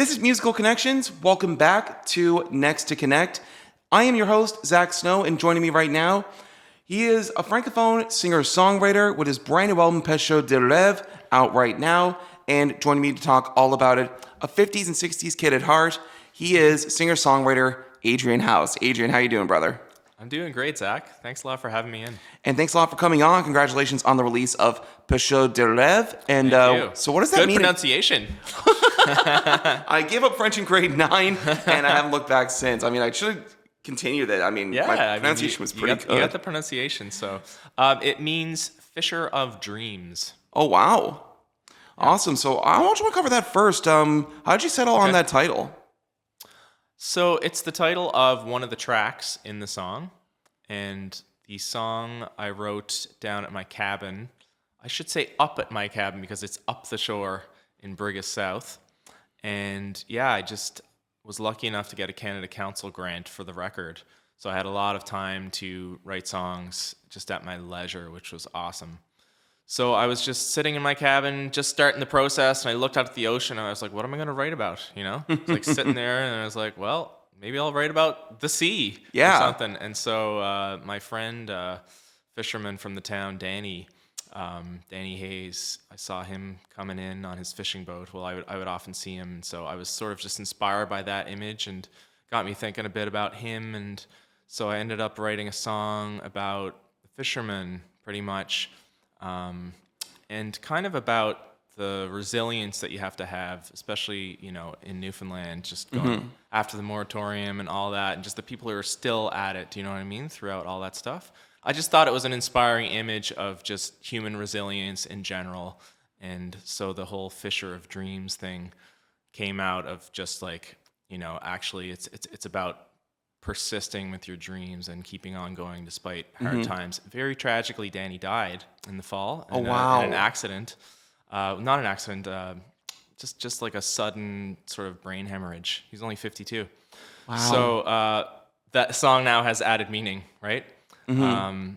This is Musical Connections. Welcome back to NextIIConnect. I am your host, Zach Snow, and joining me right now, he is a Francophone singer-songwriter with his brand new album, Pecheur De Reves, out right now, and joining me to talk all about it, a 50s and 60s kid at heart, he is singer-songwriter Adrian House. Adrian, how you doing, brother? I'm doing great, Zach. Thanks a lot for having me in. And thanks a lot for coming on. Congratulations on the release of Pecheur De Reves. And Thank you. So what does that Good mean? pronunciation. I gave up French in grade 9, and I haven't looked back since. I mean, I should continue that. I mean, my pronunciation was pretty good. You got the pronunciation. So it means Fisher of Dreams. Oh, wow. Yeah. Awesome. So I want you to cover that first. How did you settle on that title? So it's the title of one of the tracks in the song. And the song I wrote down at my cabin. I should say up at my cabin because it's up the shore in Brigus South. And yeah, I just was lucky enough to get a Canada Council grant for the record. So I had a lot of time to write songs just at my leisure, which was awesome. So I was just sitting in my cabin, just starting the process, and I looked out at the ocean, and I was like, what am I going to write about, you know? It's like sitting there, and I was like, well, maybe I'll write about the sea or something. And so my friend, fisherman from the town, Danny Hayes, I saw him coming in on his fishing boat. Well, I would often see him, and so I was sort of just inspired by that image and got me thinking a bit about him. And so I ended up writing a song about the fisherman, pretty much, and kind of about the resilience that you have to have, especially, you know, in Newfoundland, just going after the moratorium and all that, and just the people who are still at it, do you know what I mean, throughout all that stuff. I just thought it was an inspiring image of just human resilience in general. And so the whole Fisher of Dreams thing came out of just like, you know, actually it's about persisting with your dreams and keeping on going despite hard times. Very tragically, Danny died in the fall. In an accident. Not an accident, just like a sudden sort of brain hemorrhage. He's only 52. Wow. So that song now has added meaning, right? And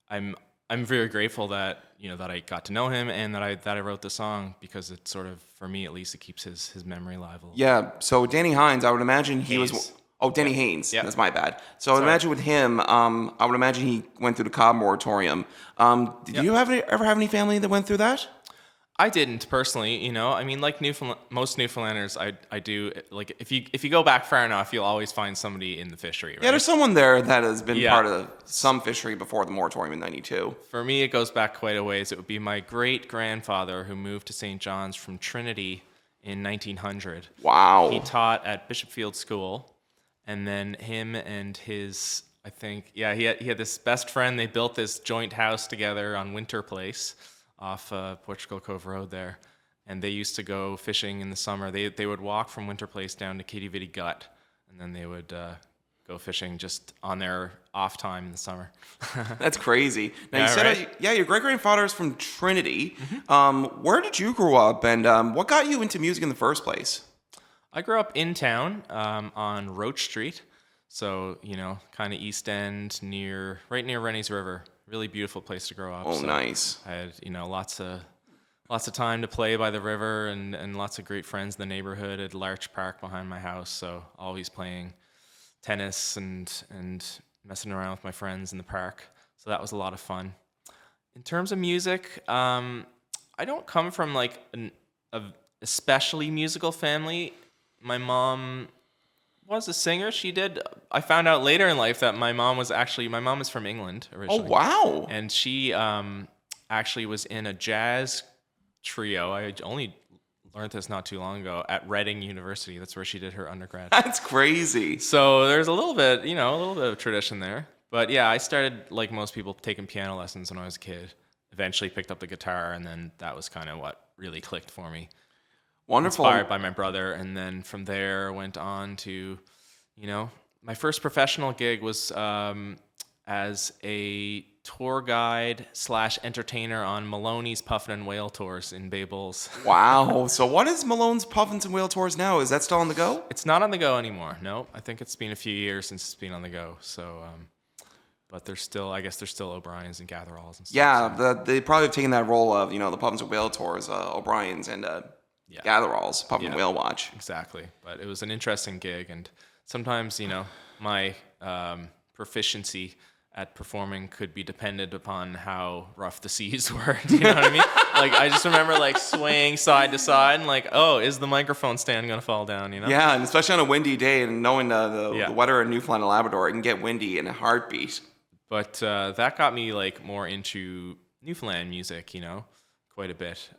I'm very grateful that, you know, that I got to know him and that I wrote the song, because it sort of, for me at least, it keeps his memory alive a little. Yeah. So Danny Hines, I would imagine he was. Oh, Danny Haynes. Yeah. That's my bad. So I would imagine with him, I would imagine he went through the Cobb moratorium. Did you ever have any family that went through that? I didn't personally, you know. I mean, like most Newfoundlanders, I do, like, if you go back far enough, you'll always find somebody in the fishery, right? Yeah, there's someone there that has been part of some fishery before the moratorium in 92. For me, it goes back quite a ways. It would be my great-grandfather who moved to St. John's from Trinity in 1900. Wow. He taught at Bishopfield School. And then him and his, I think, he had this best friend. They built this joint house together on Winter Place off Portugal Cove Road there. And they used to go fishing in the summer. They would walk from Winter Place down to Kitty Vitty Gut, and then they would go fishing just on their off time in the summer. That's crazy. Now, you said, your great-grandfather is from Trinity. Where did you grow up, and what got you into music in the first place? I grew up in town on Roach Street, so, you know, kind of East End, right near Rennie's River. Really beautiful place to grow up. Oh, so nice. I had, you know, lots of time to play by the river and lots of great friends in the neighborhood at Larch Park behind my house, so always playing tennis and messing around with my friends in the park. So that was a lot of fun. In terms of music, I don't come from like a especially musical family. My mom was a singer. I found out later in life that my mom is from England originally. Oh, wow. And she actually was in a jazz trio. I only learned this not too long ago at Redding University. That's where she did her undergrad. That's crazy. So there's a little bit of tradition there. But yeah, I started, like most people, taking piano lessons when I was a kid. Eventually picked up the guitar, and then that was kind of what really clicked for me. Wonderful. Inspired by my brother, and then from there went on to, you know, my first professional gig was as a tour guide / entertainer on Maloney's Puffin and Whale tours in Bay Bulls. Wow. So what is Malone's Puffins and Whale tours now? Is that still on the go? It's not on the go anymore. No, I think it's been a few years since it's been on the go. So, but there's still O'Brien's and Gatheralls and stuff. Yeah, they probably have taken that role of, you know, the Puffins and Whale tours, O'Brien's and gatheralls, Puffin Yeah. Whale Watch. Exactly. But it was an interesting gig, and sometimes, my proficiency at performing could be dependent upon how rough the seas were. Do you know what I mean? Like, I just remember like swaying side to side and like, oh, is the microphone stand gonna fall down? Yeah, and especially on a windy day, and knowing the Yeah. weather in Newfoundland and Labrador, it can get windy in a heartbeat. But that got me like more into Newfoundland music, quite a bit.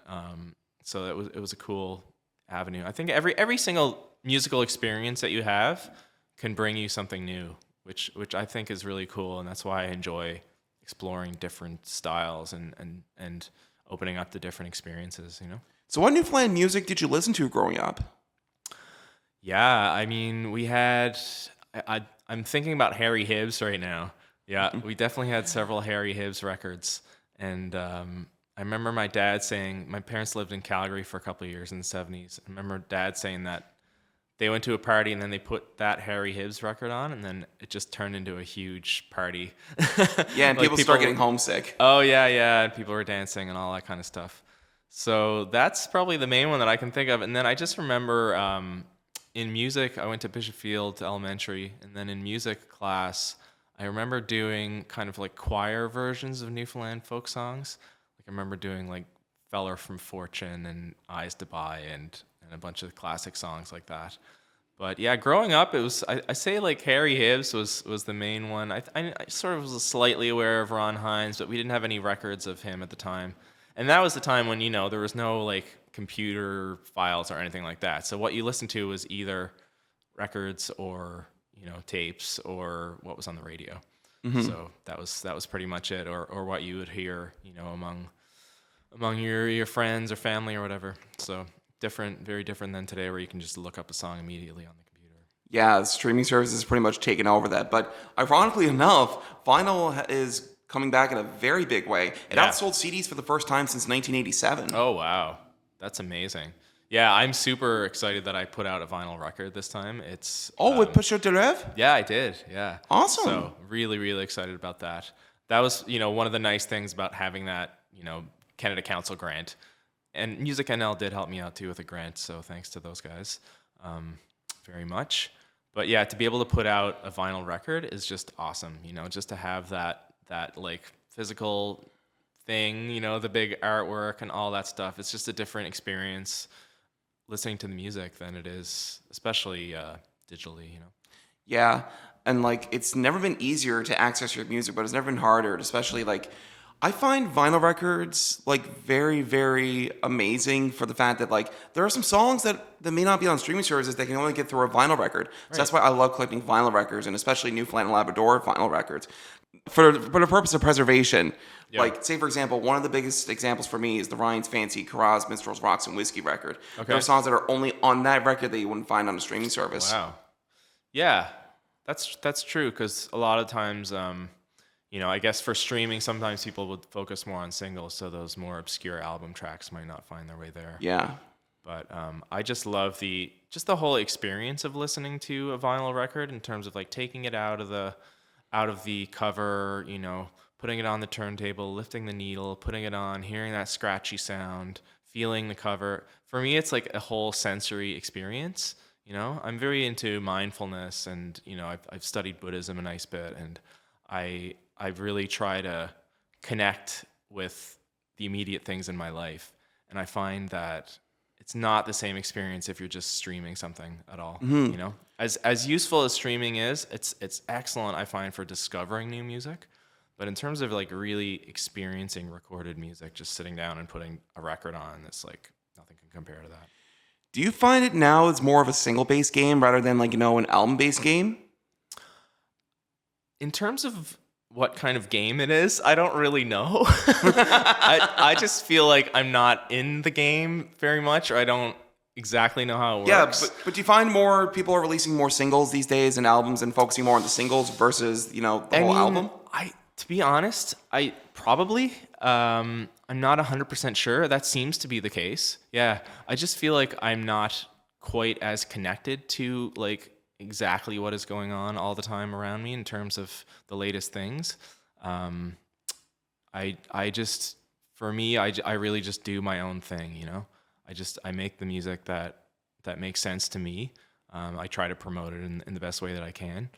So it was a cool avenue. I think every single musical experience that you have can bring you something new, which I think is really cool, and that's why I enjoy exploring different styles and opening up to different experiences. So what Newfoundland music did you listen to growing up? Yeah, I mean, we had. I'm thinking about Harry Hibbs right now. Yeah, we definitely had several Harry Hibbs records, and I remember my dad saying, my parents lived in Calgary for a couple of years in the 70s. I remember Dad saying that they went to a party and then they put that Harry Hibbs record on, and then it just turned into a huge party. Yeah, and Like, people start getting homesick. Oh, yeah, and people were dancing and all that kind of stuff. So that's probably the main one that I can think of. And then I just remember in music, I went to Bishopfield Elementary, and then in music class, I remember doing kind of like choir versions of Newfoundland folk songs. Like I remember doing like Feller from Fortune and Eyes to Buy and a bunch of classic songs like that. But yeah, growing up, it was I say like Harry Hibbs was the main one. I sort of was slightly aware of Ron Hines, but we didn't have any records of him at the time. And that was the time when there was no like computer files or anything like that. So what you listened to was either records or tapes or what was on the radio. So that was pretty much it, or what you would hear among your friends or family or whatever. So very different than today, where you can just look up a song immediately on the computer. Yeah, the streaming services pretty much taken over that. But ironically enough, vinyl is coming back in a very big way. It outsold CDs for the first time since 1987. Oh, wow. That's amazing. Yeah, I'm super excited that I put out a vinyl record this time. It's with Pecheur De Reves? Yeah, I did. Yeah. Awesome. So really, really excited about that. That was, one of the nice things about having that, Canada Council grant. And Music NL did help me out too with a grant, so thanks to those guys very much. But yeah, to be able to put out a vinyl record is just awesome. Just to have that like physical thing, the big artwork and all that stuff. It's just a different experience listening to the music than it is, especially digitally. Yeah, and like it's never been easier to access your music, but it's never been harder. Especially like I find vinyl records like very, very amazing for the fact that like there are some songs that may not be on streaming services that can only get through a vinyl record. So that's why I love collecting vinyl records, and especially Newfoundland and Labrador vinyl records for the purpose of preservation. Yeah. Like, say, for example, one of the biggest examples for me is the Ryan's Fancy Carraz Minstrels, Rocks, and Whiskey record. Okay. There are songs that are only on that record that you wouldn't find on a streaming service. Wow. Yeah, that's true, because a lot of times, I guess for streaming, sometimes people would focus more on singles, so those more obscure album tracks might not find their way there. Yeah. But I just love the whole experience of listening to a vinyl record in terms of like taking it out of the cover, putting it on the turntable, lifting the needle, putting it on, hearing that scratchy sound, feeling the cover. For me, it's like a whole sensory experience. I'm very into mindfulness, and I've studied Buddhism a nice bit, and I really try to connect with the immediate things in my life, and I find that it's not the same experience if you're just streaming something at all. Mm-hmm. As useful as streaming is, it's excellent, I find, for discovering new music. But in terms of like really experiencing recorded music, just sitting down and putting a record on, it's like nothing can compare to that. Do you find it now is more of a single-based game rather than like, an album-based game? In terms of what kind of game it is, I don't really know. I just feel like I'm not in the game very much, or I don't exactly know how it works. Yeah, but do you find more people are releasing more singles these days and albums and focusing more on the singles versus, the whole album? To be honest, I probably, I'm not 100% sure. That seems to be the case. Yeah, I just feel like I'm not quite as connected to like exactly what is going on all the time around me in terms of the latest things. I really just do my own thing, I make the music that makes sense to me. I try to promote it in the best way that I can.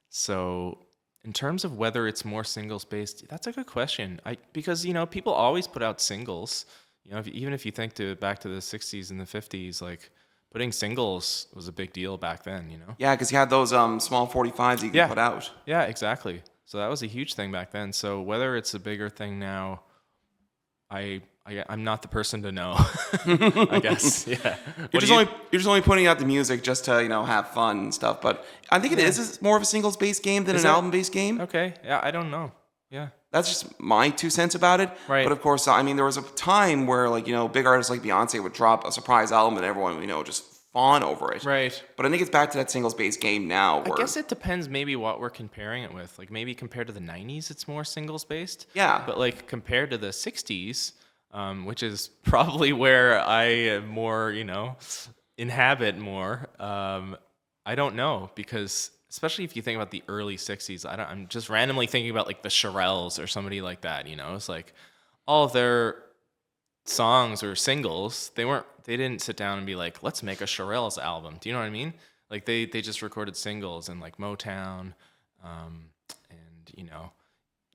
So in terms of whether it's more singles based, that's a good question. Because people always put out singles. Even if you think back to the 60s and the 50s, like putting singles was a big deal back then. Yeah, because you had those small 45s you could put out. Yeah, exactly. So that was a huge thing back then. So whether it's a bigger thing now, I'm not the person to know. I guess. Yeah. You're just only putting out the music just to have fun and stuff. But I think it is more of a singles based game than an album based game. Okay. Yeah, I don't know. Yeah. That's just my 2 cents about it. Right. But of course, I mean, there was a time where big artists like Beyonce would drop a surprise album and everyone would just fawn over it. Right. But I think it's back to that singles based game now. I guess it depends maybe what we're comparing it with. Like maybe compared to the 90s, it's more singles based. Yeah. But like compared to the 60s, which is probably where I am more, inhabit more. I don't know, because especially if you think about the early 60s, I'm just randomly thinking about like the Shirelles or somebody like that, It's like all of their songs or singles, they didn't sit down and be like, let's make a Shirelles album. Do you know what I mean? Like they just recorded singles and like Motown, and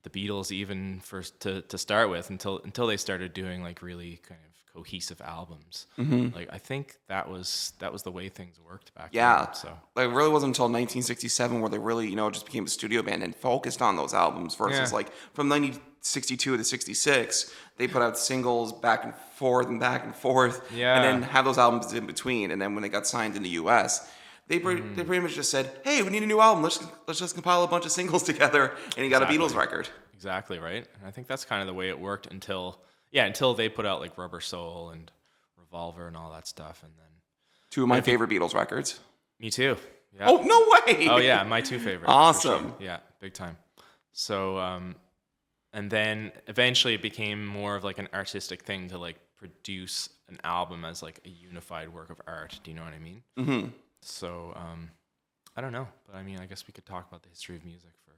the Beatles even to start with until they started doing like really kind of cohesive albums. Mm-hmm. Like I think that was the way things worked back then. So like it really wasn't until 1967 where they really just became a studio band and focused on those albums versus like from 1962 to 66 they put out singles back and forth and and then have those albums in between, and then when they got signed in the US they pretty much just said, hey, we need a new album, let's just compile a bunch of singles together, and you got a Beatles record. Exactly, right. And I think that's kind of the way it worked until they put out like Rubber Soul and Revolver and all that stuff. And then 2 of my favorite Beatles records. Me too. Yeah. Oh, no way! Oh yeah, my 2 favorites. Awesome. Sure. Yeah, big time. So, and then eventually it became more of like an artistic thing to like produce an album as like a unified work of art. Do you know what I mean? Mm-hmm. So, I don't know, but I mean, I guess we could talk about the history of music for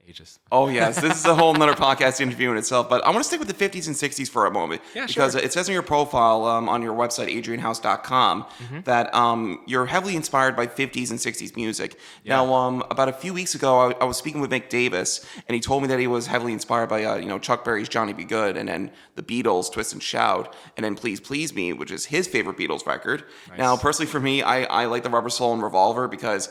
ages. Oh yes, this is a whole nother podcast interview in itself, but I want to stick with the 50s and 60s for a moment. Yeah, because sure. It says on your profile on your website, adrianhouse.com, that you're heavily inspired by 50s and 60s music. Yeah. Now, about a few weeks ago, I was speaking with Mick Davis, and he told me that he was heavily inspired by Chuck Berry's Johnny B. Good, and then the Beatles' Twist and Shout, and then Please Please Me, which is his favorite Beatles record. Nice. Now, personally for me, I like the Rubber Soul and Revolver because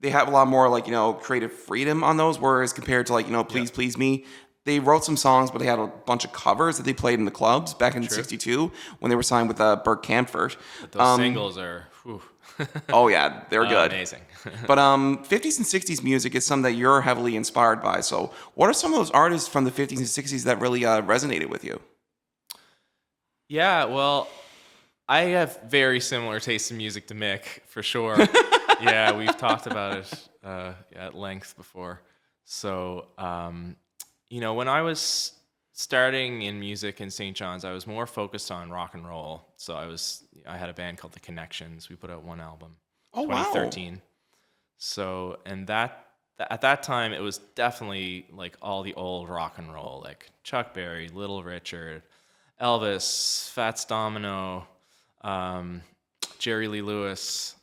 they have a lot more creative freedom on those, whereas compared to Please Please Me, they wrote some songs, but they had a bunch of covers that they played in the clubs back in '62 when they were signed with Burt Camford. But those singles are, whew. Oh yeah, they're good, amazing. But 50s and 60s music is something that you're heavily inspired by. So, what are some of those artists from the 50s and 60s that really resonated with you? Yeah, well, I have very similar tastes in music to Mick, for sure. Yeah, we've talked about it at length before. So, when I was starting in music in St. John's, I was more focused on rock and roll. So I had a band called The Connections. We put out 1 album, 2013. Wow. So, and at that time, it was definitely like all the old rock and roll, like Chuck Berry, Little Richard, Elvis, Fats Domino, Jerry Lee Lewis,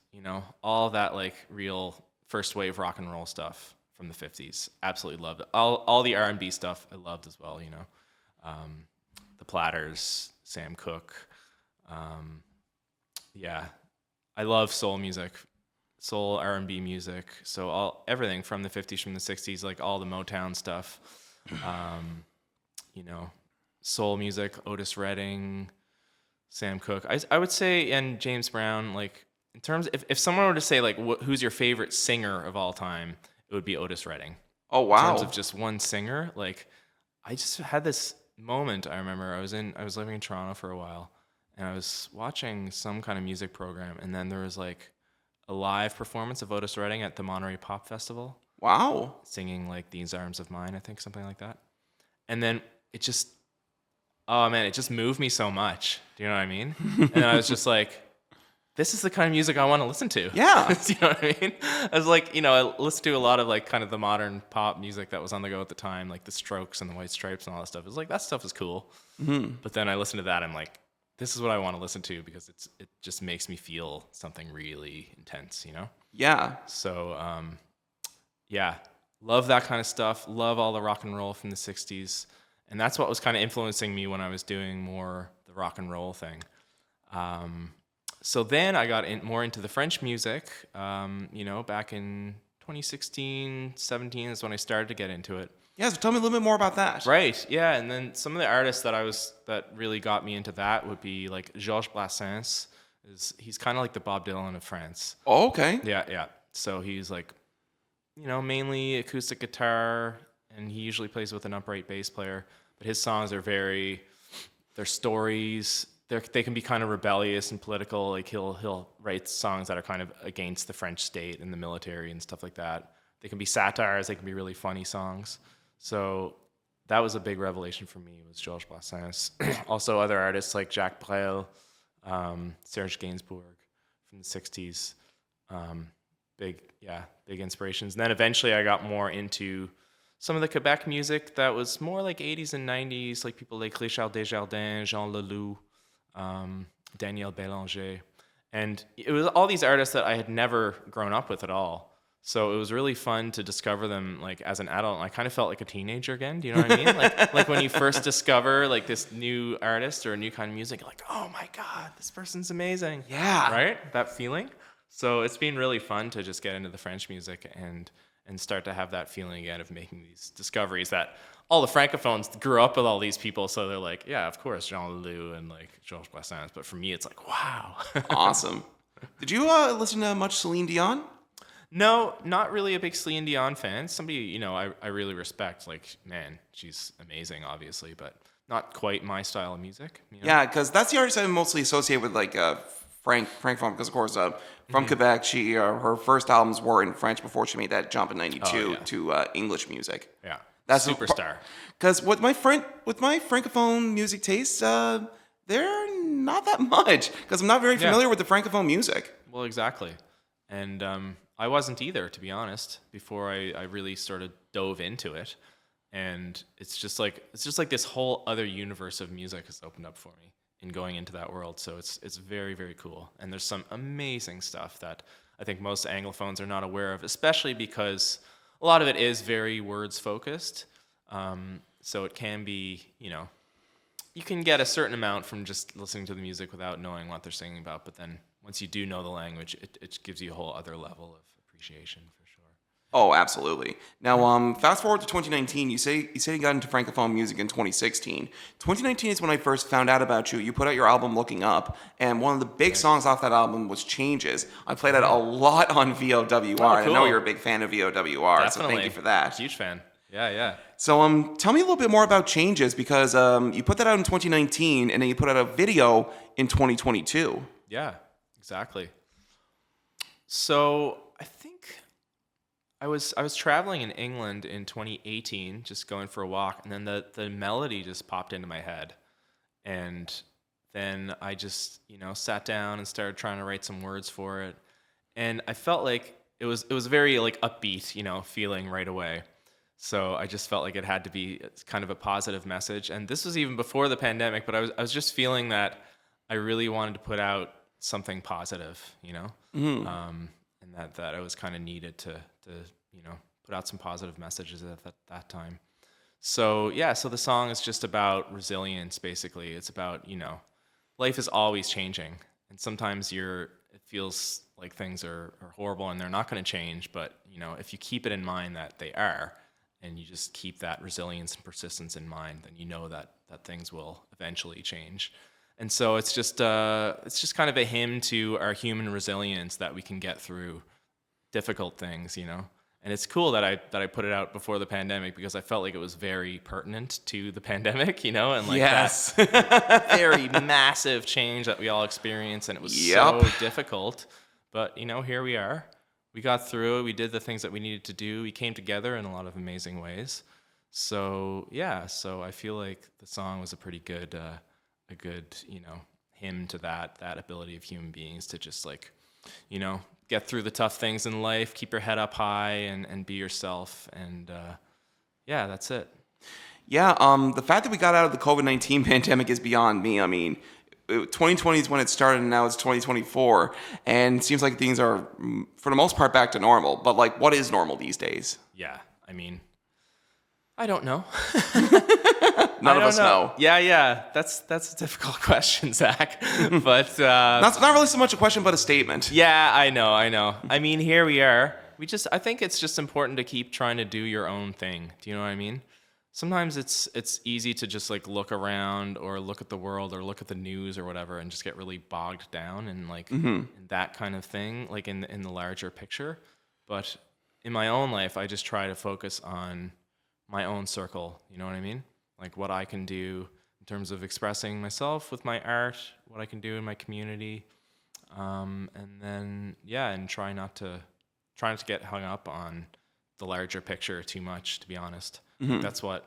all that like real first wave rock and roll stuff from the 50s. Absolutely loved it. All the R&B stuff I loved as well, the Platters, Sam Cooke. Yeah, I love soul music, soul R&B music. So everything from the 50s, from the 60s, like all the Motown stuff, soul music, Otis Redding, Sam Cooke. I would say, and James Brown, like, in terms, if someone were to say, like, who's your favorite singer of all time, it would be Otis Redding. Oh, wow. In terms of just one singer, like, I just had this moment, I remember, I was living in Toronto for a while, and I was watching some kind of music program, and then there was, like, a live performance of Otis Redding at the Monterey Pop Festival. Wow. Singing, like, These Arms of Mine, I think, something like that. And then it just, oh, man, it just moved me so much. Do you know what I mean? And I was just like, this is the kind of music I want to listen to. Yeah. Do you know what I mean? I was like, I listened to a lot of like kind of the modern pop music that was on the go at the time, like the Strokes and the White Stripes and all that stuff. It was like, that stuff is cool. Mm-hmm. But then I listened to that, I'm like, this is what I want to listen to because it just makes me feel something really intense, you know? Yeah. So, yeah, love that kind of stuff. Love all the rock and roll from the 60s. And that's what was kind of influencing me when I was doing more the rock and roll thing. So then I got more into the French music, back in 2016, 17 is when I started to get into it. Yeah, so tell me a little bit more about that. Right, yeah, and then some of the artists that really got me into that would be like Georges Brassens. He's kind of like the Bob Dylan of France. Oh, okay. Yeah. So he's like, mainly acoustic guitar, and he usually plays with an upright bass player. But his songs are they're stories. They can be kind of rebellious and political. Like he'll write songs that are kind of against the French state and the military and stuff like that. They can be satires. They can be really funny songs. So that was a big revelation for me, was Georges Brassens. Also other artists like Jacques Brel, Serge Gainsbourg from the 60s. Big inspirations. And then eventually I got more into some of the Quebec music that was more like 80s and 90s, like people like Richard Desjardins, Jean Leloup, Daniel Bélanger. And it was all these artists that I had never grown up with at all. So it was really fun to discover them like as an adult. And I kind of felt like a teenager again. Do you know what I mean? like when you first discover like this new artist or a new kind of music, you're like, oh my God, this person's amazing. Yeah. Right? That feeling. So it's been really fun to just get into the French music and start to have that feeling again of making these discoveries that all the francophones grew up with all these people. So they're like, yeah, of course, Jean Leloup and like Georges Brassens. But for me, it's like, wow. Awesome. Did you listen to much Celine Dion? No, not really a big Celine Dion fan. Somebody, I really respect. Like, man, she's amazing, obviously, but not quite my style of music. Yeah, because that's the artist I mostly associate with, like Francophone. Because of course, from Quebec, she her first albums were in French before she made that jump in '92 to English music. Yeah, that's superstar. Because with my Francophone music tastes, they're not that much. Because I'm not very familiar with the Francophone music. Well, exactly, and I wasn't either, to be honest, before I really sort of dove into it. And it's just like this whole other universe of music has opened up for me in going into that world. So it's very, very cool. And there's some amazing stuff that I think most Anglophones are not aware of, especially because a lot of it is very words focused. So it can be, you can get a certain amount from just listening to the music without knowing what they're singing about. But then once you do know the language, it gives you a whole other level of appreciation for sure. Oh, absolutely. Now, fast forward to 2019. You say you got into Francophone music in 2016. 2019 is when I first found out about you. You put out your album Lookin Up, and one of the big songs off that album was Changes. I played that a lot on VOWR. Oh, cool. I know you're a big fan of VOWR, Definitely. so thank you for that. Huge fan. Yeah. So, tell me a little bit more about Changes, because you put that out in 2019, and then you put out a video in 2022. Yeah, exactly. So I think I was traveling in England in 2018, just going for a walk, and then the melody just popped into my head, and then I just sat down and started trying to write some words for it, and I felt like it was very like upbeat, feeling right away. So I just felt like it had to be kind of a positive message, and this was even before the pandemic. But I was just feeling that I really wanted to put out something positive, and that I was kind of needed to put out some positive messages at that time. So so the song is just about resilience. Basically, it's about life is always changing, and sometimes it feels like things are horrible and they're not going to change. But if you keep it in mind that they are, and you just keep that resilience and persistence in mind, then that things will eventually change. And so it's just kind of a hymn to our human resilience that we can get through difficult things, And it's cool that I put it out before the pandemic because I felt like it was very pertinent to the pandemic, and like that very massive change that we all experienced, and it was so difficult. But here we are. We got through it. We did the things that we needed to do. We came together in a lot of amazing ways. So so I feel like the song was a pretty good hymn to that ability of human beings to just like, get through the tough things in life, keep your head up high and be yourself. And that's it. Yeah. The fact that we got out of the COVID-19 pandemic is beyond me. I mean, 2020 is when it started, and now it's 2024, and it seems like things are, for the most part, back to normal. But like, what is normal these days? Yeah, I mean, I don't know. None of us know. Yeah. That's a difficult question, Zach. But Not really so much a question, but a statement. yeah, I know. I mean, here we are. I think it's just important to keep trying to do your own thing. Do you know what I mean? Sometimes it's easy to just like look around or look at the world or look at the news or whatever and just get really bogged down in like in that kind of thing, like in the larger picture. But in my own life, I just try to focus on my own circle. You know what I mean? Like what I can do in terms of expressing myself with my art, what I can do in my community, and then and try not to get hung up on the larger picture too much. To be honest, that's what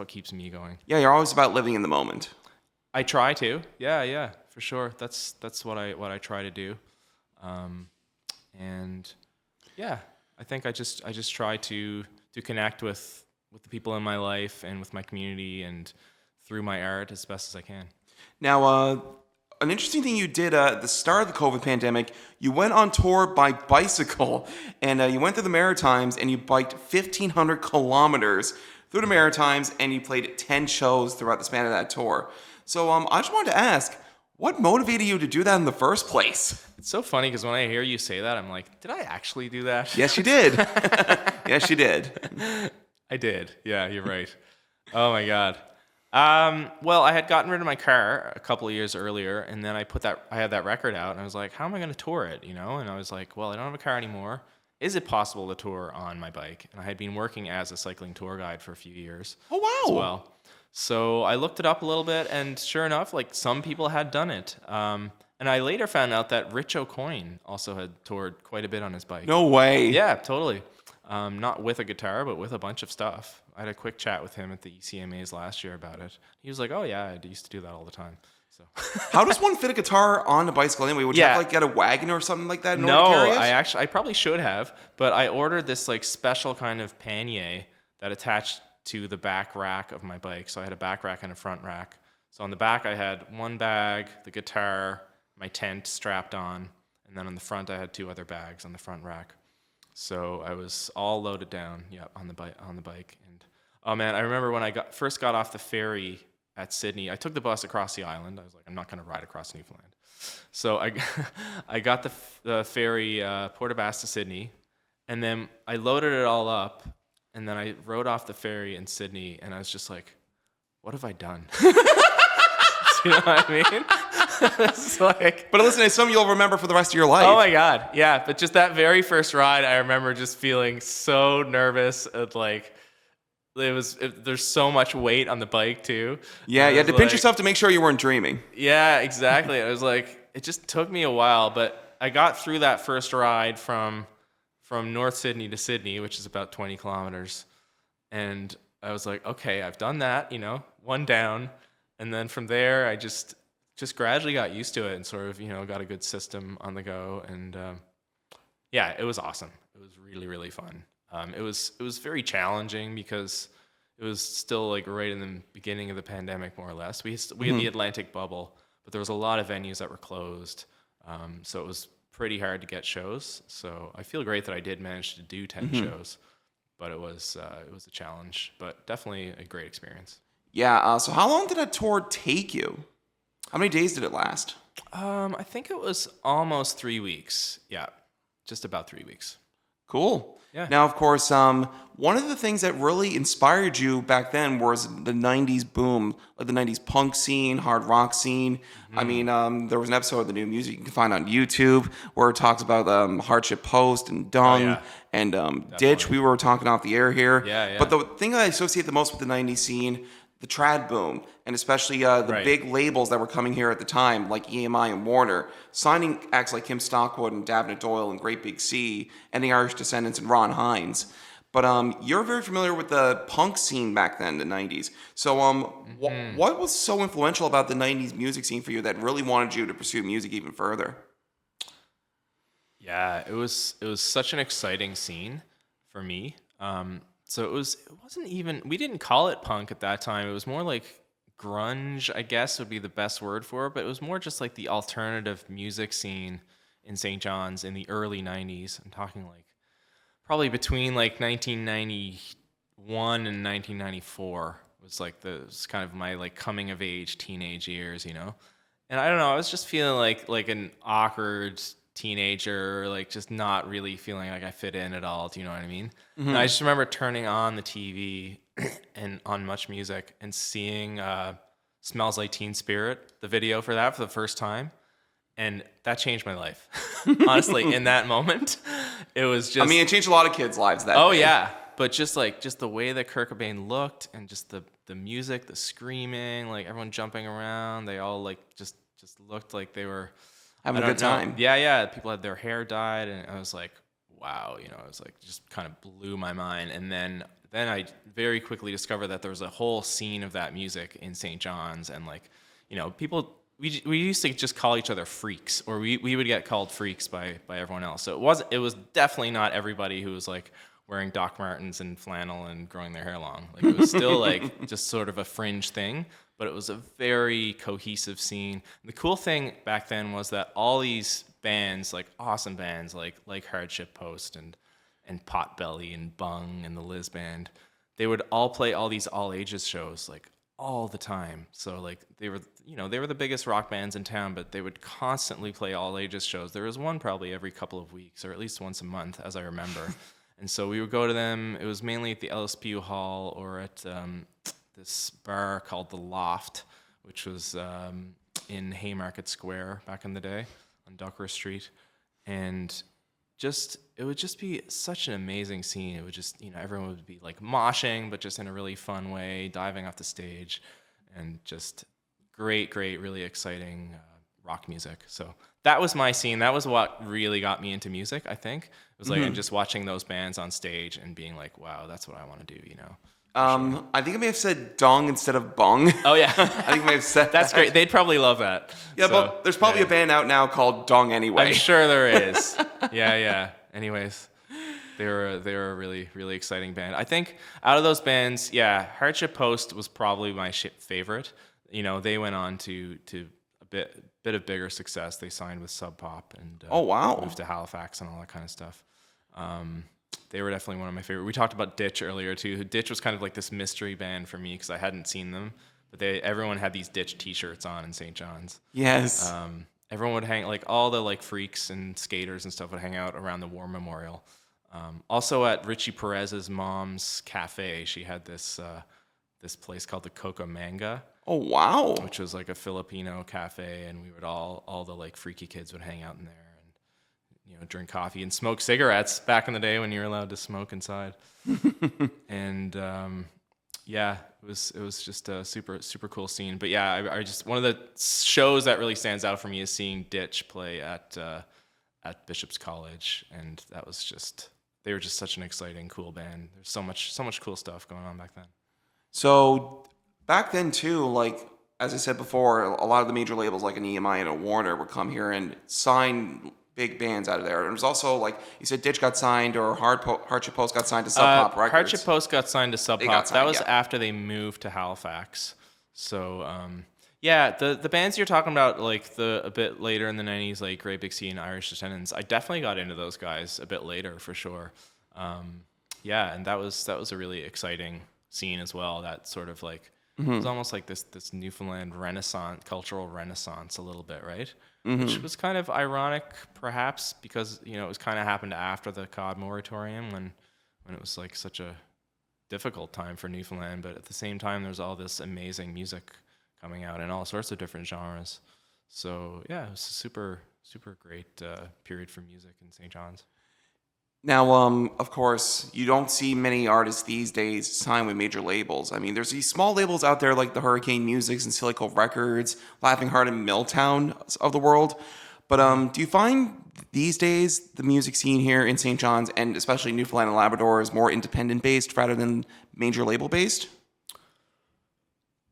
keeps me going. Yeah, you're always about living in the moment. I try to. Yeah, for sure. That's what I try to do, and yeah, I think I just try to connect with the people in my life and with my community and through my art as best as I can. Now, an interesting thing you did at the start of the COVID pandemic, you went on tour by bicycle, and you went through the Maritimes, and you biked 1,500 kilometers through the Maritimes, and you played 10 shows throughout the span of that tour. So I just wanted to ask, what motivated you to do that in the first place? It's so funny because when I hear you say that, I'm like, did I actually do that? Yes, you did. Yes, you did. I did. Yeah, you're right. Oh my God. Well, I had gotten rid of my car a couple of years earlier, and then I had that record out, and I was like, how am I going to tour it? You know? And I was like, well, I don't have a car anymore. Is it possible to tour on my bike? And I had been working as a cycling tour guide for a few years. Oh, wow. As well. So I looked it up a little bit, and sure enough, like some people had done it. And I later found out that Rich O'Coin also had toured quite a bit on his bike. No way. Yeah, totally. Not with a guitar, but with a bunch of stuff. I had a quick chat with him at the ECMAs last year about it. He was like, oh yeah, I used to do that all the time. So how does one fit a guitar on a bicycle anyway? Would you have to like get a wagon or something like that in order to carry it? I probably should have, but I ordered this like special kind of pannier that attached to the back rack of my bike. So I had a back rack and a front rack. So on the back I had one bag, the guitar, my tent strapped on, and then on the front I had two other bags on the front rack. So I was all loaded down, on the bike. And oh man, I remember when I first got off the ferry at Sydney. I took the bus across the island. I was like, I'm not going to ride across Newfoundland. So I got the ferry Port aux Basques to Sydney, and then I loaded it all up, and then I rode off the ferry in Sydney, and I was just like, what have I done? You know what I mean? It's like, but listen, it's something you'll remember for the rest of your life. Oh my God, yeah. But just that very first ride, I remember just feeling so nervous. Like there's so much weight on the bike too. Yeah, you had to pinch yourself to make sure you weren't dreaming. Yeah, exactly. I was like, it just took me a while, but I got through that first ride from North Sydney to Sydney, which is about 20 kilometers, and I was like, okay, I've done that. One down. And then from there, I just gradually got used to it and sort of, got a good system on the go. And it was awesome. It was really, really fun. It was very challenging because it was still like right in the beginning of the pandemic, more or less. We had the Atlantic bubble, but there was a lot of venues that were closed. So it was pretty hard to get shows. So I feel great that I did manage to do 10 shows, but it was a challenge, but definitely a great experience. Yeah, so how long did that tour take you? How many days did it last? I think it was almost 3 weeks. Yeah, just about 3 weeks. Cool. Yeah. Now, of course, one of the things that really inspired you back then was the 90s boom, like the 90s punk scene, hard rock scene. I mean, there was an episode of the new music you can find on YouTube where it talks about Hardship Post and Dung and Ditch. We were talking off the air here. Yeah. But the thing I associate the most with the 90s scene, the trad boom, and especially the big labels that were coming here at the time, like EMI and Warner, signing acts like Kim Stockwood and Davenant Doyle and Great Big Sea, and the Irish Descendants and Ron Hines. But you're very familiar with the punk scene back then, the 90s. So what was so influential about the 90s music scene for you that really wanted you to pursue music even further? Yeah, it was such an exciting scene for me. So it wasn't even, we didn't call it punk at that time. It was more like grunge, I guess would be the best word for it, but it was more just like the alternative music scene in St. John's in the early 90s. I'm talking like probably between like 1991 and 1994 was like was kind of my like coming of age teenage years, you know? And I don't know, I was just feeling like an awkward teenager, like just not really feeling like I fit in at all. Do you know what I mean? Mm-hmm. And I just remember turning on the TV and on Much Music and seeing Smells Like Teen Spirit, the video for that for the first time. And that changed my life. Honestly, in that moment, it was just... I mean, it changed a lot of kids' lives that Oh, day. yeah. But just the way that Kurt Cobain looked and just the music, the screaming, like everyone jumping around, they all like just looked like they were... Having a good time. Yeah. People had their hair dyed, and I was like, wow, you know, it was like just kind of blew my mind. And then I very quickly discovered that there was a whole scene of that music in St. John's, and like, you know, people... We used to just call each other freaks, or we would get called freaks by everyone else. So it was definitely not everybody who was like wearing Doc Martens and flannel and growing their hair long. Like it was still like just sort of a fringe thing, but it was a very cohesive scene. And the cool thing back then was that all these bands, like awesome bands like Hardship Post and Potbelly and Bung and the Liz Band, they would all play all these all ages shows like all the time. So like they were the biggest rock bands in town, but they would constantly play all ages shows. There was one probably every couple of weeks, or at least once a month, as I remember. And so we would go to them. It was mainly at the LSPU Hall or at this bar called The Loft, which was in Haymarket Square back in the day on Duckworth Street. And it would just be such an amazing scene. It would just, you know, everyone would be like moshing, but just in a really fun way, diving off the stage, and just great, really exciting rock music. So that was my scene. That was what really got me into music, I think. It was like, and just watching those bands on stage and being like, wow, that's what I want to do, you know. Sure. I think I may have said dong instead of bong. Oh, yeah. I think I may have said That's great. They'd probably love that. Yeah, but there's probably a band out now called Dong Anyway. I'm sure there is. Yeah. Anyways, they were a really, really exciting band. I think out of those bands, Hardship Post was probably my favorite. You know, they went on to a bit of bigger success. They signed with Sub Pop and moved to Halifax and all that kind of stuff. They were definitely one of my favorite. We talked about Ditch earlier too. Ditch was kind of like this mystery band for me because I hadn't seen them, but everyone had these Ditch T-shirts on in St. John's. Yes. Everyone would hang, like all the like freaks and skaters and stuff would hang out around the War Memorial. Also at Richie Perez's mom's cafe, she had this place called the Coca Manga. Oh wow! Which was like a Filipino cafe, and we would all the like freaky kids would hang out in there. You know, drink coffee and smoke cigarettes back in the day when you were allowed to smoke inside. And it was just a super cool scene. But yeah, I just, one of the shows that really stands out for me is seeing Ditch play at Bishop's College, and they were just such an exciting, cool band. There's so much cool stuff going on back then. So back then too, like as I said before, a lot of the major labels like an EMI and a Warner would come here and sign big bands out of there. And there's also, like you said, Ditch got signed, or Hardship Post got signed to Sub Pop Records. Hardship Post got signed to Sub Pop. That was after they moved to Halifax. So, the bands you're talking about, like a bit later in the 90s, like Great Big Sea and Irish Descendants, I definitely got into those guys a bit later for sure. And that was a really exciting scene as well. That sort of like, it was almost like this Newfoundland cultural renaissance a little bit, right? Which was kind of ironic, perhaps, because, you know, it was kind of happened after the COD moratorium when it was like such a difficult time for Newfoundland. But at the same time, there's all this amazing music coming out in all sorts of different genres. So yeah, it was a super great period for music in St. John's. Now, of course, you don't see many artists these days sign with major labels. I mean, there's these small labels out there like the Hurricane Musics and Silly Cove Records, Laughing Heart and Milltown of the world. But do you find these days the music scene here in St. John's, and especially Newfoundland and Labrador, is more independent-based rather than major label-based?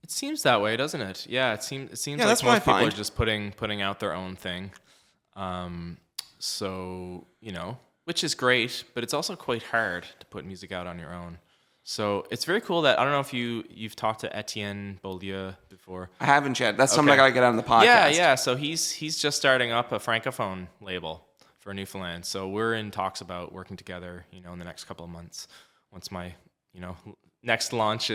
It seems that way, doesn't it? Yeah, it seems like that's most people are just putting out their own thing. So, you know, which is great, but it's also quite hard to put music out on your own. So it's very cool that I don't know if you've talked to Etienne Beaulieu before. I haven't yet. That's something I gotta get on the podcast. Yeah. So he's just starting up a Francophone label for Newfoundland. So we're in talks about working together, in the next couple of months once my, next launch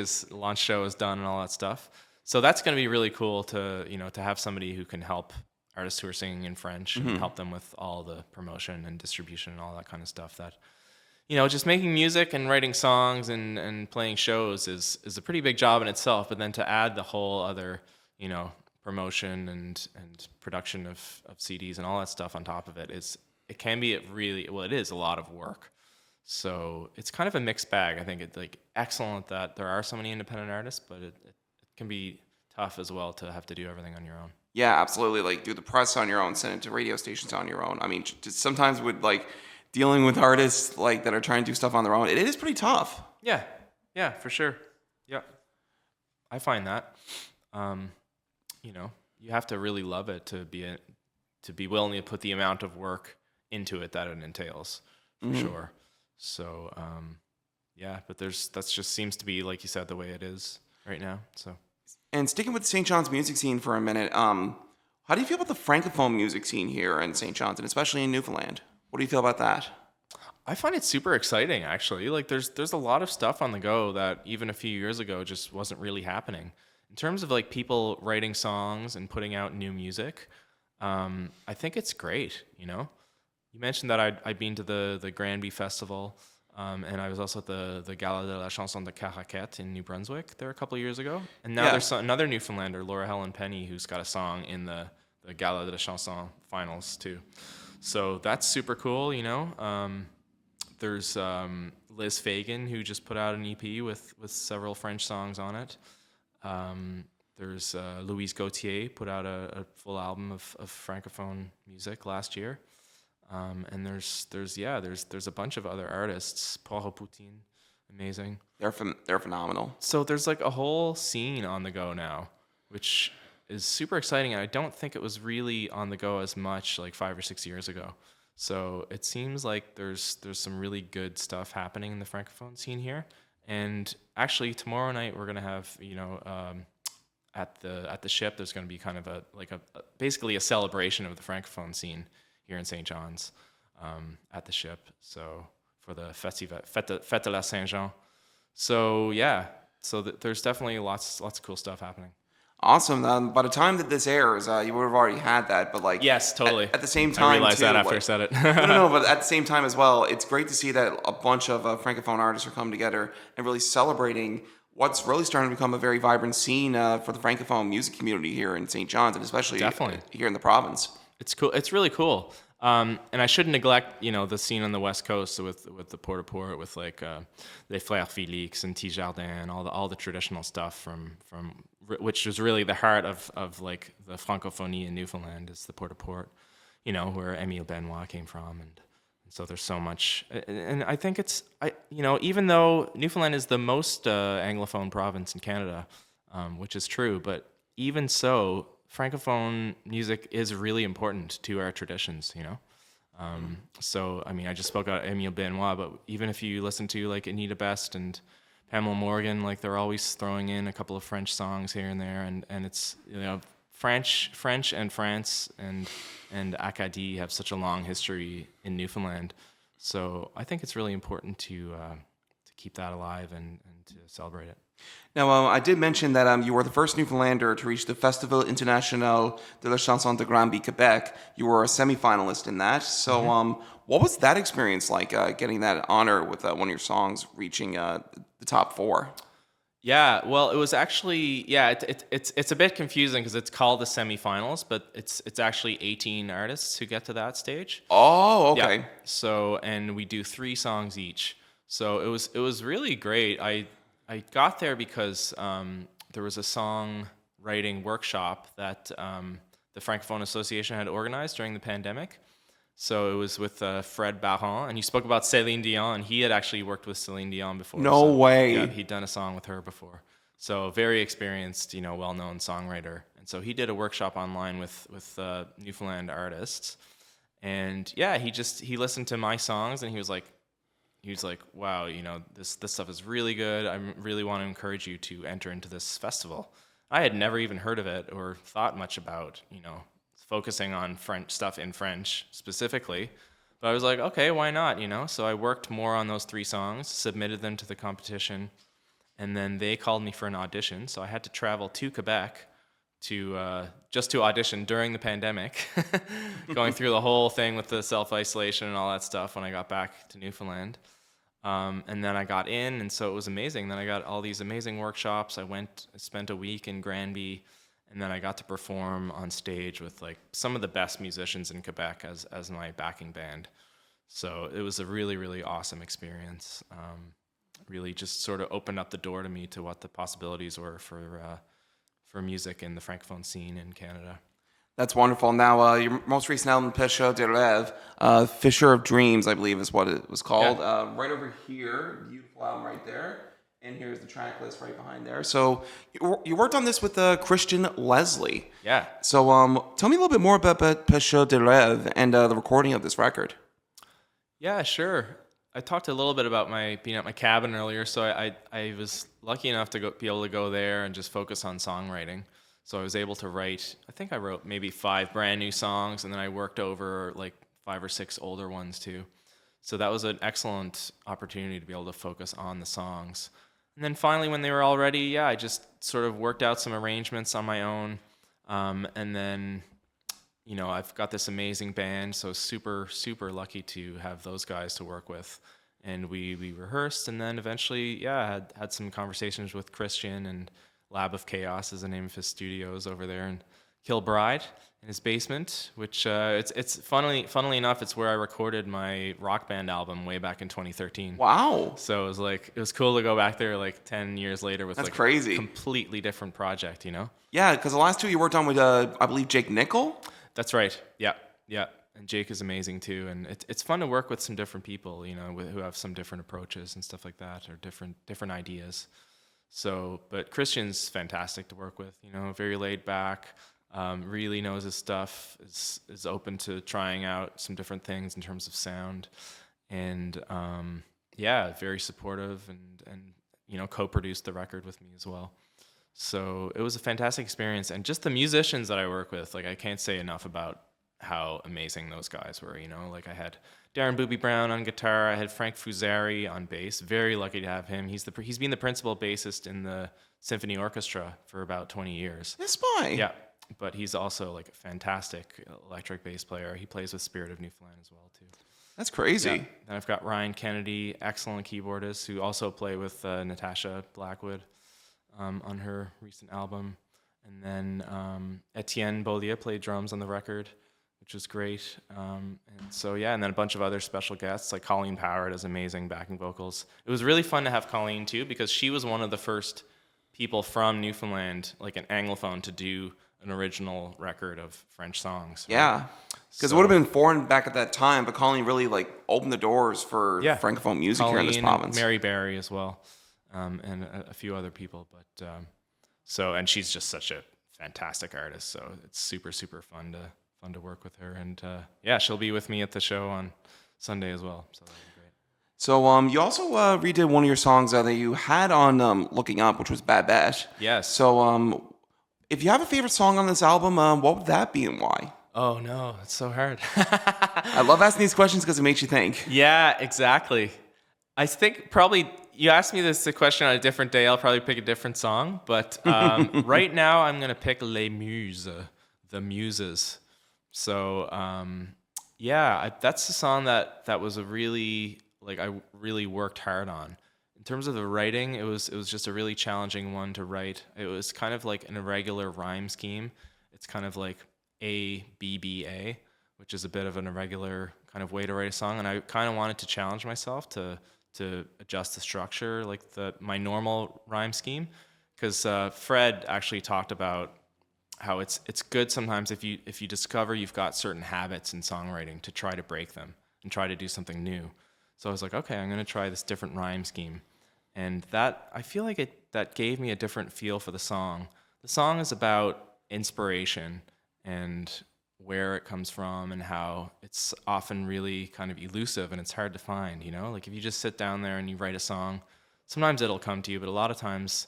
show is done and all that stuff. So that's going to be really cool to have somebody who can help artists who are singing in French and help them with all the promotion and distribution and all that kind of stuff that, just making music and writing songs and playing shows is a pretty big job in itself. But then to add the whole other, promotion and production of CDs and all that stuff on top of it is a lot of work. So it's kind of a mixed bag. I think it's like excellent that there are so many independent artists, but it can be tough as well to have to do everything on your own. Yeah, absolutely. Like do the press on your own, send it to radio stations on your own. I mean, just sometimes with like dealing with artists like that are trying to do stuff on their own, it is pretty tough. Yeah, for sure. Yeah, I find that. You have to really love it to be willing to put the amount of work into it that it entails, for sure. So, but that just seems to be, like you said, the way it is right now. So, and sticking with St. John's music scene for a minute, how do you feel about the Francophone music scene here in St. John's, and especially in Newfoundland? What do you feel about that? I find it super exciting, actually. Like, there's a lot of stuff on the go that even a few years ago just wasn't really happening. In terms of like people writing songs and putting out new music, I think it's great. You mentioned that I'd been to the Granby festival, and I was also at the Gala de la Chanson de Caraquette in New Brunswick there a couple of years ago. And now there's another Newfoundlander, Laura Helen Penny, who's got a song in the Gala de la Chanson finals too. So that's super cool, There's Liz Fagan, who just put out an EP with several French songs on it. There's Louise Gauthier, put out a full album of Francophone music last year. And there's a bunch of other artists. Paul Poutine, amazing. They're phenomenal. So there's like a whole scene on the go now, which is super exciting. And I don't think it was really on the go as much like 5 or 6 years ago. So it seems like there's some really good stuff happening in the Francophone scene here. And actually tomorrow night we're gonna have at the ship there's gonna be kind of basically a celebration of the Francophone scene here in St. John's at the ship. So for the Fête de la Saint-Jean. So there's definitely lots of cool stuff happening. Awesome. By the time that this airs, you would have already had that. But like, yes, totally. At the same time, I realized that after I said it. no, but at the same time as well, it's great to see that a bunch of Francophone artists are coming together and really celebrating what's really starting to become a very vibrant scene for the Francophone music community here in St. John's, and especially here in the province. It's cool. It's really cool. And I shouldn't neglect, the scene on the West Coast with the Port-au-Port, with like Les Frères Félix and T-Jardin, all the traditional stuff from which was really the heart of like the francophonie in Newfoundland, is the Port-au-Port, where Émile Benoit came from, and so there's so much. And I think even though Newfoundland is the most Anglophone province in Canada, which is true, but even so, Francophone music is really important to our traditions, So, I mean, I just spoke about Émile Benoit, but even if you listen to like Anita Best and Pamela Morgan, like they're always throwing in a couple of French songs here and there, and it's French and France and Acadie have such a long history in Newfoundland, so I think it's really important to keep that alive and to celebrate it. Now, I did mention that you were the first Newfoundlander to reach the Festival International de la Chanson de Granby, Quebec. You were a semi-finalist in that. So what was that experience like, getting that honor with one of your songs reaching the top 4? Yeah, well, it was actually, it's a bit confusing because it's called the semifinals, but it's actually 18 artists who get to that stage. Oh, okay. Yeah. So, and we do 3 songs each. So it was really great. I got there because there was a songwriting workshop that the Francophone Association had organized during the pandemic. So it was with Fred Baron, and you spoke about Celine Dion. He had actually worked with Celine Dion before. No way. Yeah, he'd done a song with her before. So very experienced, well-known songwriter. And so he did a workshop online with Newfoundland artists. And yeah, he listened to my songs and he was like, he was like, wow, this stuff is really good. I really want to encourage you to enter into this festival. I had never even heard of it or thought much about, focusing on French stuff in French specifically. But I was like, okay, why not, So I worked more on those 3 songs, submitted them to the competition, and then they called me for an audition. So I had to travel to Quebec to just to audition during the pandemic, going through the whole thing with the self-isolation and all that stuff when I got back to Newfoundland. And then I got in, and so it was amazing. Then I got all these amazing workshops. I spent a week in Granby, and then I got to perform on stage with like some of the best musicians in Quebec as my backing band. So it was a really, really awesome experience. Really just sort of opened up the door to me to what the possibilities were for music in the Francophone scene in Canada. That's wonderful. Now, your most recent album, Pecheur De Reves, Pecheur of Dreams, I believe is what it was called. Yeah. Right over here, beautiful album right there. And here's the track list right behind there. So you worked on this with Christian Leslie. Yeah. So tell me a little bit more about Pecheur De Reves and the recording of this record. Yeah, sure. I talked a little bit about being at my cabin earlier. So I was lucky enough to be able to go there and just focus on songwriting. So I was able to write, I think I wrote maybe 5 brand new songs, and then I worked over like 5 or 6 older ones too. So that was an excellent opportunity to be able to focus on the songs. And then finally, when they were all ready, I just sort of worked out some arrangements on my own. And then, I've got this amazing band, so super, super lucky to have those guys to work with. And we rehearsed, and then eventually, had some conversations with Christian, and Lab of Chaos is the name of his studios over there in Kilbride in his basement, which it's funnily enough, it's where I recorded my rock band album way back in 2013. Wow. So it was cool to go back there like 10 years later with That's like crazy. A completely different project, Yeah, because the last 2 you worked on with, I believe, Jake Nickel? That's right. Yeah. And Jake is amazing too, and it's fun to work with some different people, who have some different approaches and stuff like that, or different ideas. So, but Christian's fantastic to work with, very laid back, really knows his stuff, is open to trying out some different things in terms of sound, and very supportive, and co-produced the record with me as well. So it was a fantastic experience, and just the musicians that I work with, like I can't say enough about how amazing those guys were. Like I had Darren Booby Brown on guitar. I had Frank Fusari on bass. Very lucky to have him. He's been the principal bassist in the symphony orchestra for about 20 years. Yes, boy. Yeah, but he's also like a fantastic electric bass player. He plays with Spirit of Newfoundland as well too. That's crazy. Yeah. Then I've got Ryan Kennedy, excellent keyboardist, who also play with Natasha Blackwood on her recent album. And then Etienne Beaulieu played drums on the record, which was great. And then a bunch of other special guests, like Colleen Power does amazing backing vocals. It was really fun to have Colleen too, because she was one of the first people from Newfoundland, like an Anglophone, to do an original record of French songs. Right? Yeah, because it would have been foreign back at that time, but Colleen really opened the doors for Francophone music Colleen, here in this province. Mary Barry as well, and a few other people. But and she's just such a fantastic artist, so it's super, super fun to work with her, and she'll be with me at the show on Sunday as well, so that'll be great. So you also redid one of your songs that you had on Looking Up, which was Babette. Yes. So if you have a favorite song on this album, what would that be and why? Oh no, it's so hard. I love asking these questions because it makes you think. Yeah, exactly. I think probably you asked me this question on a different day, I'll probably pick a different song, but right now I'm going to pick Les Muses, the Muses. So, that's the song that was a really, I really worked hard on. In terms of the writing, it was just a really challenging one to write. It was kind of like an irregular rhyme scheme. It's kind of like A, B, B, A, which is a bit of an irregular kind of way to write a song. And I kind of wanted to challenge myself to adjust the structure, like my normal rhyme scheme. Because Fred actually talked about how it's good sometimes if you discover you've got certain habits in songwriting to try to break them and try to do something new. So I was like, okay, I'm going to try this different rhyme scheme. And that, I feel like that gave me a different feel for the song. The song is about inspiration and where it comes from and how it's often really kind of elusive and it's hard to find, you know? Like if you just sit down there and you write a song, sometimes it'll come to you, but a lot of times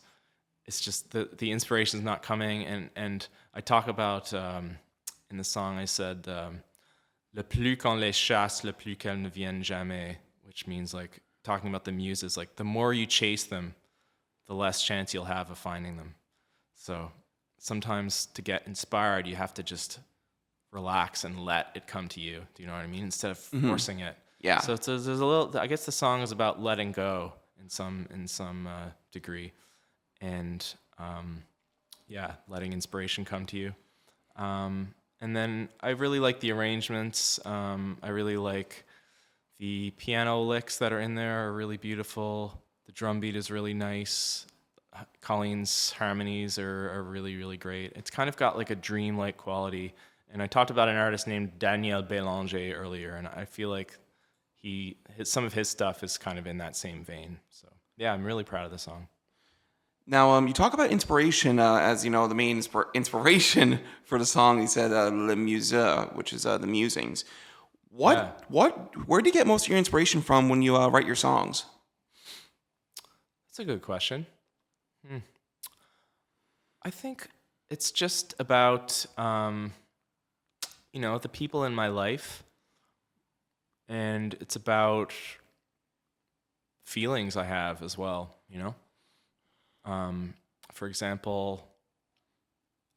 it's just the inspiration's not coming. And I talk about, in the song I said, le plus qu'on les chasse, le plus qu'elles ne viennent jamais, which means like talking about the muses, like the more you chase them, the less chance you'll have of finding them. So sometimes to get inspired, you have to just relax and let it come to you. Do you know what I mean? Instead of forcing it. Yeah. So there's a little. I guess the song is about letting go in some degree, and letting inspiration come to you. And then I really like the arrangements. I really like the piano licks that are in there are really beautiful. The drum beat is really nice. Colleen's harmonies are really, really great. It's kind of got like a dreamlike quality. And I talked about an artist named Daniel Bélanger earlier, and I feel like some of his stuff is kind of in that same vein. So yeah, I'm really proud of the song. Now, you talk about inspiration as, you know, the main inspiration for the song. You said le muse, which is the musings. Where do you get most of your inspiration from when you write your songs? That's a good question. I think it's just about, the people in my life, and it's about feelings I have as well, you know? For example,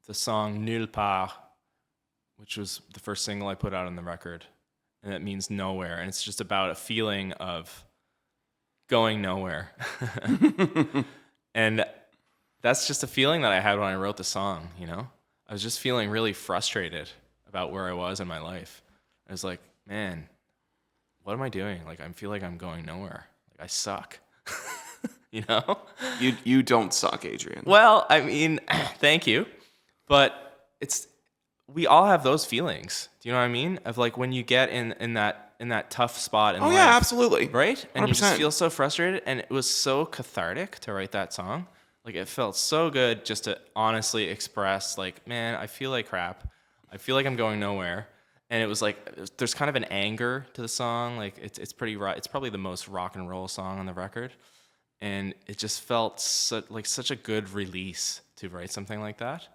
the song Nulle Part, which was the first single I put out on the record, and it means nowhere, and it's just about a feeling of going nowhere. And that's just a feeling that I had when I wrote the song, you know? I was just feeling really frustrated about where I was in my life. I was like, man, what am I doing? Like, I feel like I'm going nowhere. Like, I suck. You know? You don't suck, Adrian. Well, I mean, thank you. But we all have those feelings. Do you know what I mean? Of like when you get in that tough spot in life. Oh yeah, absolutely. Right? And 100%. you just feel so frustrated, and it was so cathartic to write that song. Like it felt so good just to honestly express like, man, I feel like crap. I feel like I'm going nowhere. And it was like there's kind of an anger to the song. Like it's pretty it's probably the most rock and roll song on the record. And it just felt such a good release to write something like that.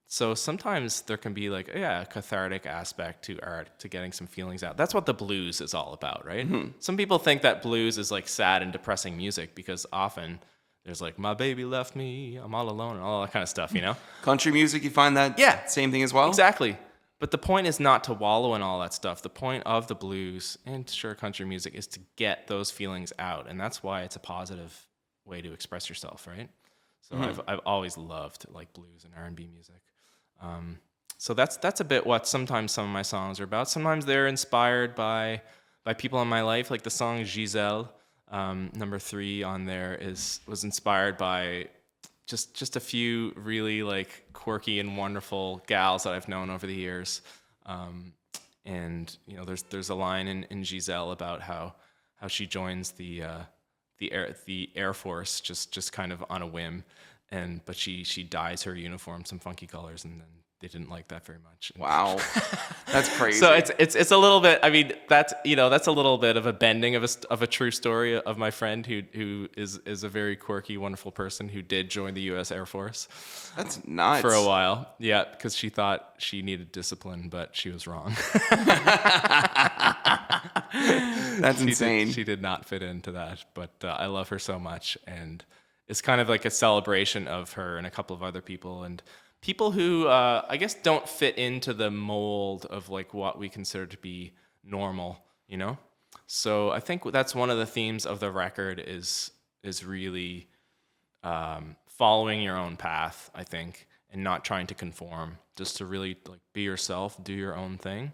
So sometimes there can be like, a cathartic aspect to art, to getting some feelings out. That's what the blues is all about, right? Mm-hmm. Some people think that blues is like sad and depressing music because often there's like, my baby left me, I'm all alone, and all that kind of stuff, you know? Country music, you find that same thing as well? Exactly. But the point is not to wallow in all that stuff. The point of the blues, and sure, country music, is to get those feelings out. And that's why it's a positive way to express yourself, right? So I've always loved like blues and R&B music. So that's a bit what sometimes some of my songs are about. Sometimes they're inspired by people in my life, like the song Giselle, number 3 on there was inspired by just a few really like quirky and wonderful gals that I've known over the years. And you know, there's a line in Giselle about how she joins the Air Force just kind of on a whim. But she dyes her uniform some funky colors, and then they didn't like that very much. Wow, that's crazy. So it's a little bit. I mean, that's a little bit of a bending of a true story of my friend who is a very quirky, wonderful person who did join the U.S. Air Force. That's nuts. For a while, yeah, because she thought she needed discipline, but she was wrong. That's insane. She did not fit into that, but I love her so much, and it's kind of like a celebration of her and a couple of other people, and people who I guess don't fit into the mold of like what we consider to be normal, you know? So I think that's one of the themes of the record is really following your own path, I think, and not trying to conform, just to really like be yourself, do your own thing.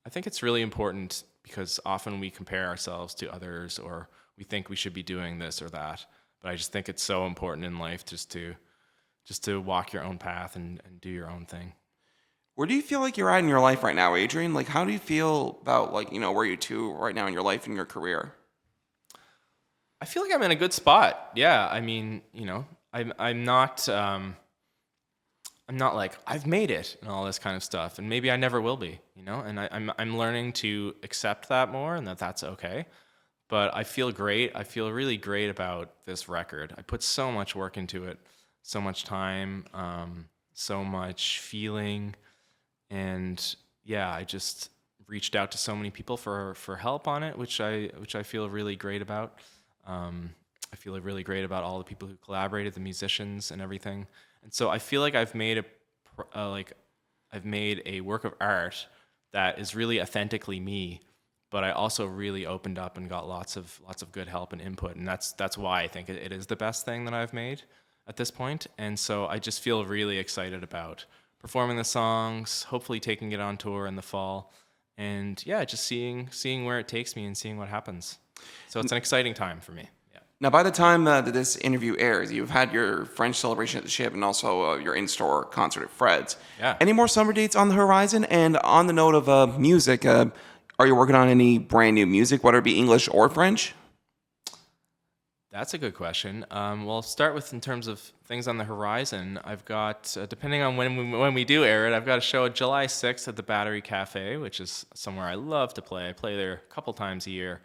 I think it's really important because often we compare ourselves to others, or we think we should be doing this or that. But I just think it's so important in life just to walk your own path and do your own thing. Where do you feel like you're at in your life right now, Adrian? Like, how do you feel about, like, you know, where you two right now in your life and your career? I feel like I'm in a good spot. Yeah, I mean, you know, I'm not. I'm not like I've made it and all this kind of stuff, and maybe I never will be, you know. And I'm learning to accept that more, and that's okay. But I feel great. I feel really great about this record. I put so much work into it, so much time, so much feeling, and yeah, I just reached out to so many people for help on it, which I feel really great about. I feel really great about all the people who collaborated, the musicians and everything. And so I feel like I've made a work of art that is really authentically me, but I also really opened up and got lots of good help and input, and that's why I think it is the best thing that I've made at this point. And so I just feel really excited about performing the songs, hopefully taking it on tour in the fall, and yeah, just seeing where it takes me and seeing what happens. So it's an exciting time for me. Yeah. Now, by the time that this interview airs, you've had your French celebration at the Ship and also your in-store concert at Fred's. Yeah. Any more summer dates on the horizon? And on the note of music, are you working on any brand new music, whether it be English or French? That's a good question. Well, I'll start with in terms of things on the horizon. I've got, depending on when we do air it, I've got a show July 6th at the Battery Cafe, which is somewhere I love to play. I play there a couple times a year.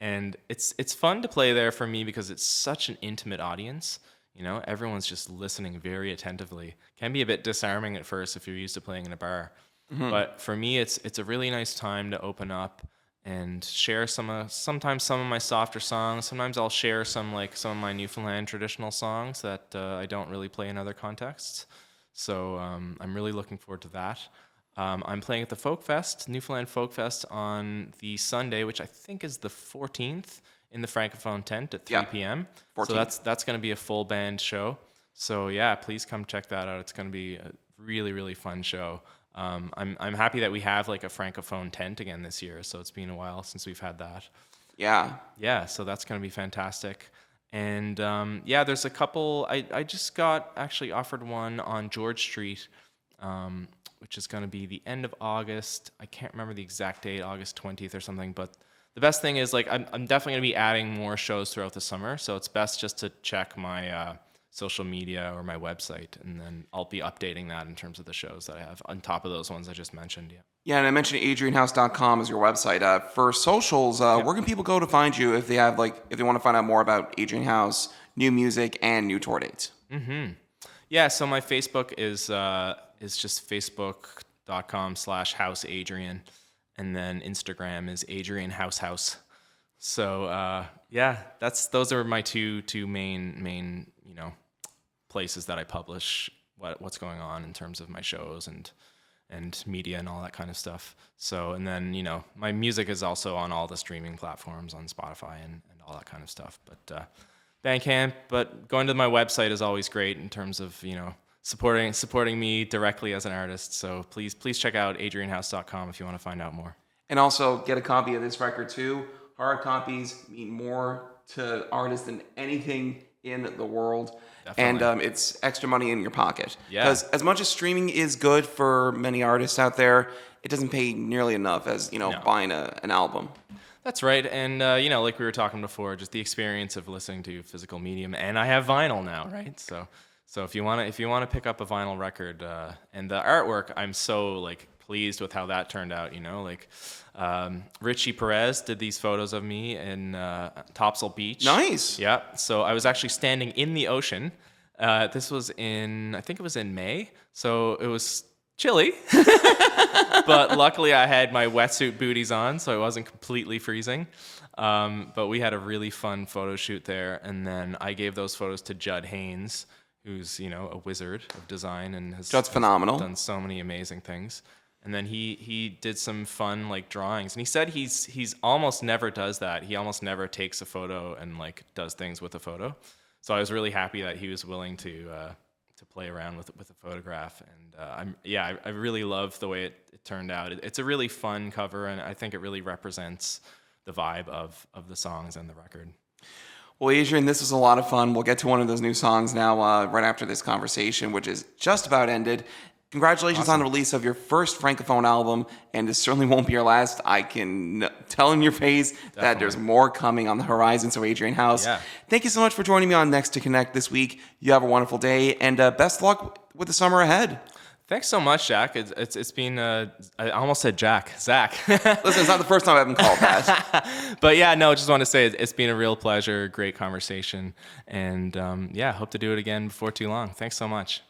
And it's fun to play there for me because it's such an intimate audience. You know, everyone's just listening very attentively. Can be a bit disarming at first if you're used to playing in a bar. Mm-hmm. But for me, it's a really nice time to open up and share sometimes some of my softer songs. Sometimes I'll share some of my Newfoundland traditional songs that I don't really play in other contexts. So I'm really looking forward to that. I'm playing at the Folk Fest, Newfoundland Folk Fest, on the Sunday, which I think is the 14th, in the Francophone tent at 3 p.m. 14th. So that's going to be a full band show. So yeah, please come check that out. It's going to be a really, really fun show. I'm happy that we have like a Francophone tent again this year. So it's been a while since we've had that. Yeah. Yeah. So that's going to be fantastic. And yeah, there's a couple. I just got actually offered one on George Street, which is going to be the end of August. I can't remember the exact date, August 20th or something. But the best thing is, like, I'm definitely going to be adding more shows throughout the summer. So it's best just to check my social media or my website, and then I'll be updating that in terms of the shows that I have on top of those ones I just mentioned. Yeah. Yeah, and I mentioned AdrianHouse.com as your website. For socials, where can people go to find you if they have if they want to find out more about Adrian House, new music, and new tour dates? Mm-hmm. Yeah, so my Facebook is just facebook.com/houseadrian, and then Instagram is Adrian House. So yeah, those are my two main places that I publish what's going on in terms of my shows and media and all that kind of stuff. So, and then my music is also on all the streaming platforms, on Spotify and all that kind of stuff. But Bandcamp, but going to my website is always great in terms of supporting me directly as an artist. So please check out adrianhouse.com if you want to find out more. And also get a copy of this record too. Hard copies mean more to artists than anything in the world. Definitely. And it's extra money in your pocket. Yeah. Because as much as streaming is good for many artists out there, it doesn't pay nearly enough as buying an album. That's right. And like we were talking before, just the experience of listening to physical medium, and I have vinyl now, right? So if you want to pick up a vinyl record, and the artwork, I'm so pleased with how that turned out. Richie Perez did these photos of me in Topsail Beach. Nice. Yeah. So I was actually standing in the ocean. This was I think it was in May. So it was chilly, but luckily I had my wetsuit booties on, so I wasn't completely freezing. But we had a really fun photo shoot there, and then I gave those photos to Judd Haynes, who's a wizard of design and has phenomenal. Done so many amazing things. And then he did some fun drawings, and he said he's almost never does that. He almost never takes a photo and does things with a photo. So I was really happy that he was willing to play around with a photograph, and I really love the way it turned out. It's a really fun cover, and I think it really represents the vibe of the songs and the record. Well, Adrian, this was a lot of fun. We'll get to one of those new songs now right after this conversation, which is just about ended. Congratulations on the release of your first Francophone album, and it certainly won't be your last. I can tell in your face that there's more coming on the horizon. So, Adrian House, thank you so much for joining me on Next to Connect this week. You have a wonderful day, and best luck with the summer ahead. Thanks so much, Jack. It's been I almost said Zach. Listen, it's not the first time I've been called that. But yeah, no, just want to say it's been a real pleasure, great conversation, and hope to do it again before too long. Thanks so much.